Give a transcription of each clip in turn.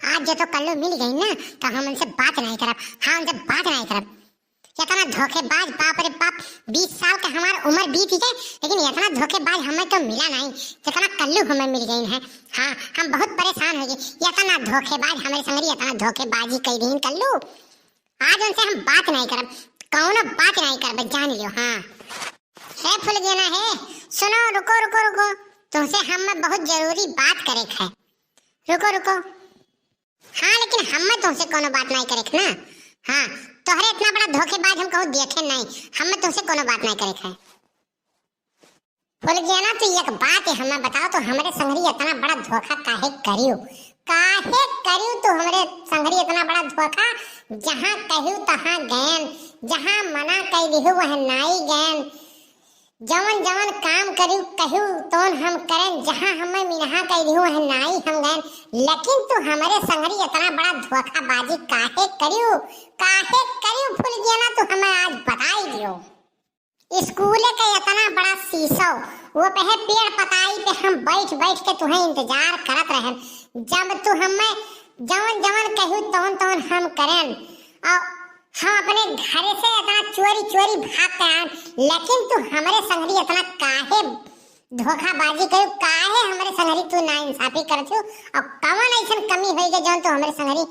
आज जो तो कल्लू मिल गई ना तो हम उनसे बात नहीं करब। हाँ, उनसे बात नहीं करब। इतना धोखेबाज, बाप रे बाप, 20 साल का हमार उम्र बीत गई, लेकिन इतना धोखेबाज हमें तो मिला नहीं जितना कल्लू हमें मिल गई है। हाँ, हम बहुत परेशान हो गए। इतना धोखेबाज हमारे संगरी, इतना धोखेबाजी कर रही कल्लू। आज उनसे हम बात नहीं करब, कौनो बात नहीं करब, जान लियो। हाँ है फुलगेना है, सुनो, रुको रुको रुको, तुमसे हम बहुत जरूरी बात करे है। रुको रुको। हाँ, लेकिन हम तुमसे कोनो बात नहीं करे ना। हाँ, तोहरे इतना बड़ा धोखेबाज हम कहूँ देखे नहीं, हम तुमसे कोनो बात नहीं करे है। बोल गया ना, तो एक बात है हमें बताओ, तो हमारे संगरी इतना बड़ा धोखा काहे करियो? काहे करियो तो हमारे संगरी इतना बड़ा धोखा? जहाँ कहियो तहाँ गैन, जहाँ मना कह दियो वह नाई गैन, जवन जवन काम करियो कहियो तोन हम करें, जहाँ हमें मिनहा कह दियो वह नाई हम गैन। लेकिन तू हमारे संगरी इतना बड़ा धोखाबाजी काहे करियो? काहे करियो फुल गया ना, तो हमें आज बता ही दियो। स्कूल का इतना बड़ा शीशो, वो पे है पेड़ पताई पे हम बैठ बैठ के तुम्हें इंतजार करत रहे, जब तू हमें जवन जवन कहियो तोन तोन हम करें, और हम अपने घर से इतना चोरी चोरी भाग के आए। लेकिन तू हमारे संगरी इतना काहे धोखाबाजी करियो? काहे हमारे संगरी तू नाइंसाफी करथियो? और कौन ऐसा कमी होई गई जौन तू हमारे संगरी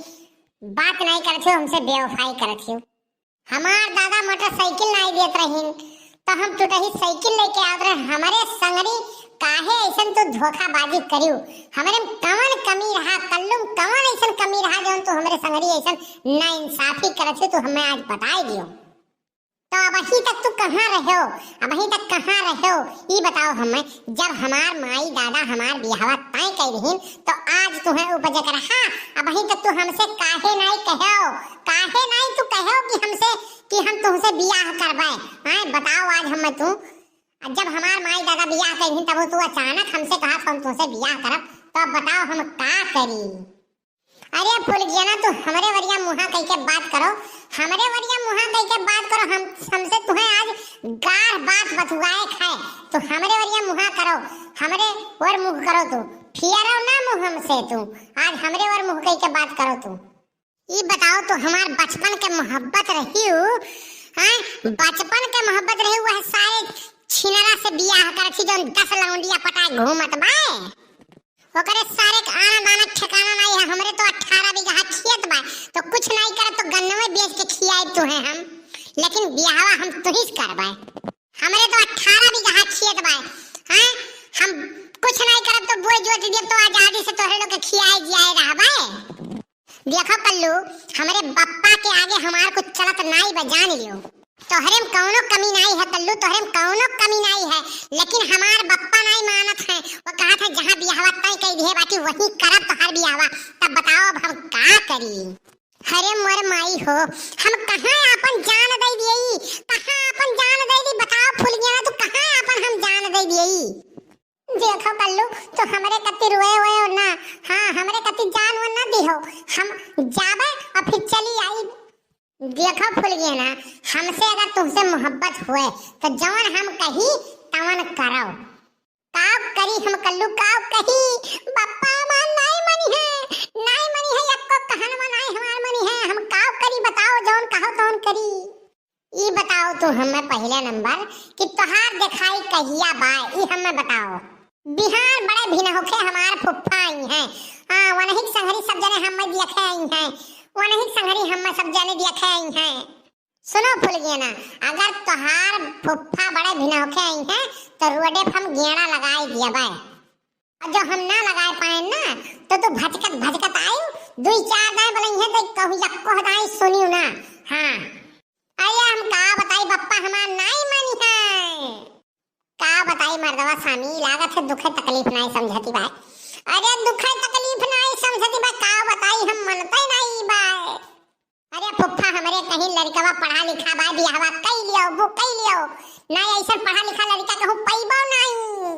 बात नहीं करथियो, हमसे बेवफाई करथियो? हमार दादा मोटरसाइकिल नहीं देत रहीन, तो हम टूटही साइकिल लेके आवत रहे। हमारे संगरी काहे ऐसन तो धोखाबाजी करियो? हमारे कौन कमी रहा कल्लुम, कौन ऐसन कमी रहा जौन तो हमारे संगरी ऐसन नाइंसाफी करथियो? तो हमें आज बता दियो। तो अब अभी तक तू कहाँ रहो? अब अभी तक कहाँ रहो ये बताओ हमें। जब हमार माई दादा हमार बियाह तय कर रहीन, तो आज तुम्हें उपज कर। हाँ, अब अभी तक तू हमसे काहे नहीं कहो? काहे नहीं तू कहो कि हमसे कि हम तुमसे बियाह करवाए? हाँ बताओ आज हमें तू, जब हमार माई दादा बियाह कर रहीन तब तू अचानक हमसे कहा हम तुमसे बियाह करब, तो अब बताओ हम का करी? अरे फुल गया ना, तो हमारे वरिया मुहा कह के बात करो, हमारे वरिया मुहा कह के बात करो। हम हमसे तुम्हें आज गार बात बतुआए खाए, तो हमारे वरिया मुहा करो, हमारे और मुंह करो। तू फियरो ना मुंह हमसे, तू आज हमारे और मुंह कह के बात करो। तू ये बताओ, तो हमार बचपन के मोहब्बत रही हो? हाँ, बचपन के मोहब्बत रही हुआ है, सारे छिनरा से बियाह करथी जौन 10 लौंडिया पटाए घूमत बाए, ओकरे सारे के आना दाना ठिकाना नहीं है। हमरे तो 18 बीघा खेत बा, तो कुछ नहीं करब तो गन्नवे बेच के खियाए तो है हम, लेकिन बियाहवा हम तुहिस करबाए। हमरे तो 18 बीघा खेत बा। हां, हम कुछ नहीं करब तो बोई जोत देब तो आजादी से तोहरे लोग के खियाए जियाए रहबाए। देखो कल्लू, हमारे बप्पा के आगे हमार कुछ चलत नहीं बा, जान लियो। तोहरे में कौनो कमी नहीं है कल्लू, तोहरे में कौनो कमी नहीं है, लेकिन हमार बप्पा नहीं मानत है। वो कहा था जहां बियाहवा तय कह दिए बाकी वही करब तोहर बियाहवा। तब बताओ अब हम का करी? अरे मोर माई हो, हम कहां अपन जान दे दियई? कहां अपन जान दे दी? बताओ फुल गया तो कहां अपन हम जान दे दियई? देखो कल्लू, तो हमरे कति रोए हुए हो ना? हाँ, हमरे कति जान वो ना दिहो, हम जाबे और फिर चली आई। देखो फुल गया ना, हमसे अगर तुमसे मोहब्बत हुए तो जवन हम कही तवन करो। काव करी हम कल्लू, काव कही? बप्पा मान नहीं मनी है, नहीं मनी है, आपको कहनवा नहीं हमार मनी है। हम काव करी बताओ, जवन कहो तवन करी। ई बताओ तो हमें पहले नंबर कि तोहार दिखाई कहिया बा, ई हमें बताओ। बिहार बड़े भिन होके हमार फुफ्फा आई हैं। हां, वनहिक संगरी सब जने हम देखे आई हैं, वनहिक संगरी हम सब जने देखे आई हैं। सुनो फुल गया ना, अगर तोहार फुफ्फा बड़े भिन होके आई हैं तो रोडे पे हम गेड़ा लगाई दिया बा, और जो हम ना लगाए पाए ना तो तू भटकत भटकत आयु, दुई चार दाए बोलई है तो कहू यक्को दाए सुनियो ना। हां, आया हम का बताई बप्पा हमार नहीं मानी है, का बताई मर्दवा सामी, लागत है दुखे तकलीफ नहीं समझती बा। अरे दुखे तकलीफ नहीं समझती बा, का बताई हम मनते नहीं बा। अरे फुफ्फा हमरे कहीं लड़कवा पढ़ा लिखा बा, बियाहवा कई लियो, वो कई लियो, नहीं ऐसा पढ़ा लिखा लड़का कहूं पैबो नहीं।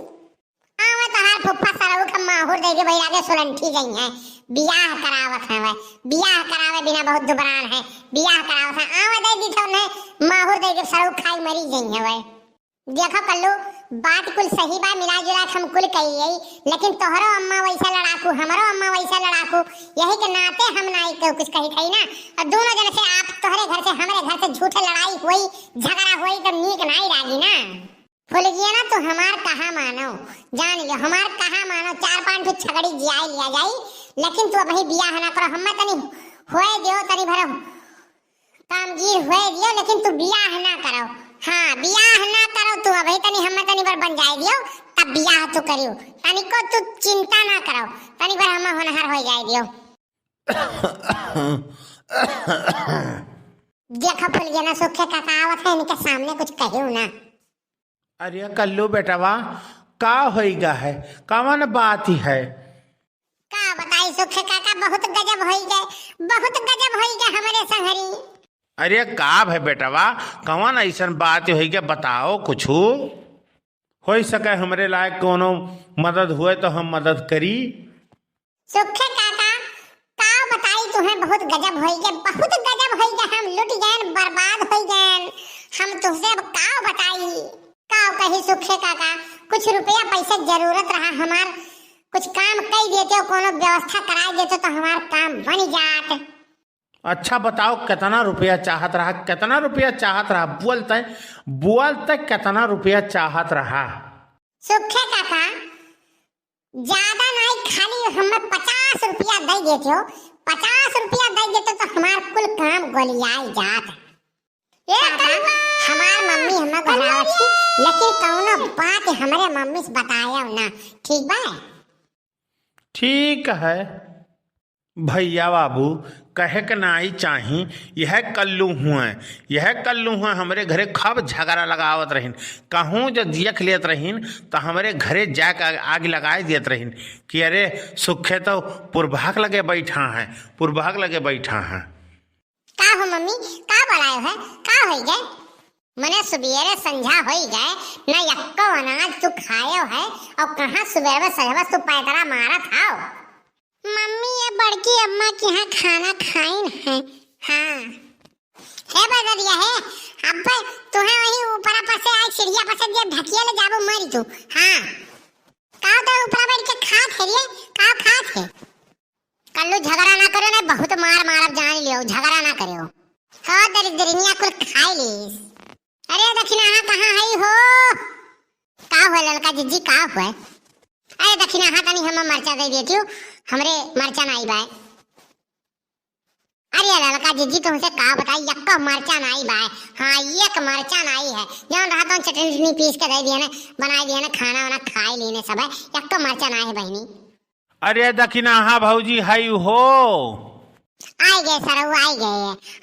आवे तहार फुफ्फा सरऊ के माहुर दे के भाई आगे सोलंठी गई है, बियाह करावत है, बियाह करावे बिना बहुत दुबरान है, बियाह करावत है, आवे दे दी तो ने माहुर दे के सरऊ खाई मरी गई है। वे देखो कल्लू, बात कुल सही बा, मिला जुला के हम कुल कही यही, लेकिन तोहरो अम्मा वैसा लड़ाकू, हमारो अम्मा वैसा लड़ाकू, यही के नाते हम नहीं कुछ कही थी ना। और दोनों जन से आप तोहरे घर से हमारे घर से झूठे लड़ाई हुई, झगड़ा हुई तो नीक नहीं लागी ना। फुल गया ना तो हमार कहा मानो, जान लियो हमार कहा मानो, 4-5 ठो छगड़ी जियाई लिया जाई, लेकिन तू अभी बियाह ना करो, हमें तनी होए दियो, तनी भरो कामगीर हुए दियो, लेकिन तू बियाह ना करो। हाँ बियाह ना करो तू, अभी तनी हमें तनी बार बन जाए दियो, तब बियाह तू करियो, तनी को तू चिंता ना करो, तनी बार हमें होनहार हो जाए दियो। देखो फुल गया ना सुखे काका आवत है, इनके सामने कुछ कहियो ना। अरे कल्लू बेटवा का होइगा है, कौन बात ही है? का बताई सुखे काका, बहुत गजब होई गए, बहुत गजब होई गए हमारे संगरी। अरे का है बेटवा, कौन ऐसा बात होई गया, बताओ कुछ हो सके हमरे लायक कोनो मदद हुए तो हम मदद करी। सुखे काका का बताई तुम्हें, बहुत गजब होई गए, बहुत गजब होई गए, हम लुट गए, बर्बाद हो गए, हम तुझसे अब का बताई, का कही सुखे काका, कुछ रुपया पैसे जरूरत रहा हमार, कुछ काम कई देते हो, कोनो व्यवस्था करा देते तो हमार काम बन जात। अच्छा बताओ कितना रुपया चाहत रहा, कितना रुपया चाहत रहा, बोलते कितना रुपया चाहत रहा? सुखे काका ज्यादा नहीं, खाली हमें 50 रुपया दे देते हो, 50 रुपया दे देते तो हमार कुल काम गोलियाई जात। हमार मम्मी हमें बनावा थी, लेकिन कौनो बात हमारे मम्मी से बताया ना, ठीक बा? ठीक है भैया बाबू, कहे के नहीं चाही, यह कल्लू हुए हमरे घरे खब झगड़ा लगावत रहीन, कहूँ जो देख लेत रहीन तो हमरे घरे जाकर आग लगाए देत रहीन कि अरे सुखे तो पुरभाग लगे बैठा है, पुरभाग लगे बैठा है। का हो मम्मी, का बनायो है, का होई गए? मने सुबेरे संझा होई गए ना, यक्को अनाज तू खायो है, और कहाँ सुबह सजवा तू पैदरा मारत हाओ। मम्मी ये बड़की अम्मा के यहाँ खाना खाइन है। हाँ है बदरिया है, अब तुम्हें वही ऊपर से आई सीढ़िया पर से जब ढकिया ले जाबो मरी तू। हाँ काओ तो ऊपर बैठ के खात है, ये काओ खात है। कल्लू झगड़ा ना करो ना, बहुत मार मारब जान लियो, झगड़ा ना करियो। हाँ दरिद्रिया कुल खाई लीस। अरे दक्षिणा कहाँ है हो, का हुआ लड़का जिज्जी, का हुआ? अरे दक्षिणा तनी हम मरचा दे देती हूँ, हमरे मरचा नहीं बाय। अरे लड़का जिज्जी तुमसे का बताई, यक्का मरचा नहीं बाय। हाँ एक मरचा नहीं है, जौन रहा तो चटनी पीस के दे दिए ना, बना दिए ना, खाना वाना खाई लेने सब है, यक्का मरचा नहीं है बहनी। अरे दक्षिणा हाँ भौजी हाई हो, आई गए सरऊ, आई गए,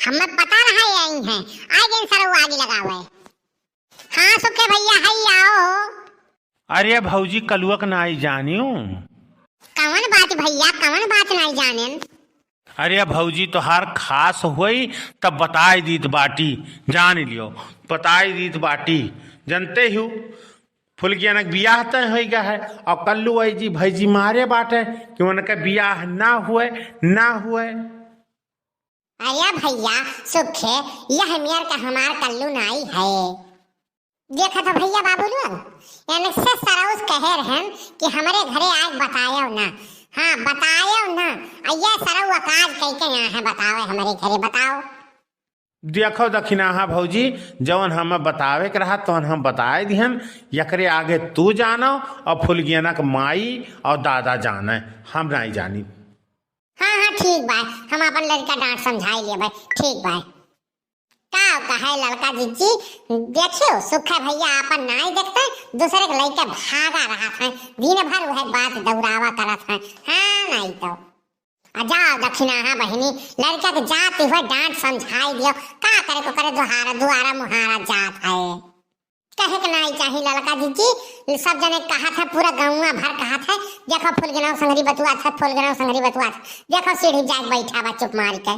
हमें पता रहा आई है, आई गए सरऊ, आगे लगावे। हाँ सुखे भैया हाई आओ। अरे भौजी कलुआ के नहीं जानियो। कौन बात भैया, कौन बात नहीं जाने? अरे भौजी तो हर खास हुई तब बताई दीत बाटी, जान लियो बताई दीत बाटी, जानते हो फुलगिया बियाह तय हो गया है, और कल्लू आई जी भैजी मारे बाटे कि उनका बियाह ना हुए ना हुए। अरे भैया सुखे, यह मेर का हमार कल्लू नहीं है। देखा तो भैया बाबू लोग यानी से सराउस कहे रहन कि हमारे घरे आज बतायो ना। हाँ बतायो ना, ये सरऊ आकाज कह के यहाँ है, बताओ हमारे घरे बताओ। देखो दक्षिणा भौजी, जवन हमें बतावे के रहा तो हम बताए दिहन, यकरे आगे तू जानो और फुलगियाना के माई और दादा जाने, हम नहीं जानी। हाँ हाँ ठीक बाय, हम अपन लड़का डांट समझाई लिए भाई, ठीक बाय। का कहे लड़का जिज्जी, देखियो सुखा भैया अपन नहीं देखते, दूसरे के लड़के भागा रहा था, दिन भर वह बात दौरावा करत है। हाँ नहीं तो जाओ दक्षिणा बहनी, लड़का के जाते हुए डांट समझाई दियो, का करे को करे, दुआरा मुहारा जात है, कहे के नहीं चाहिए लड़का जिज्जी। सब जने कहा था, पूरा गाँव भर कहा था, देखो फुलगनाव संगरी बतुआ था, फुलगनाव संगरी बतुआ था, देखो सीढ़ी जाके बैठा बा चुप मार के।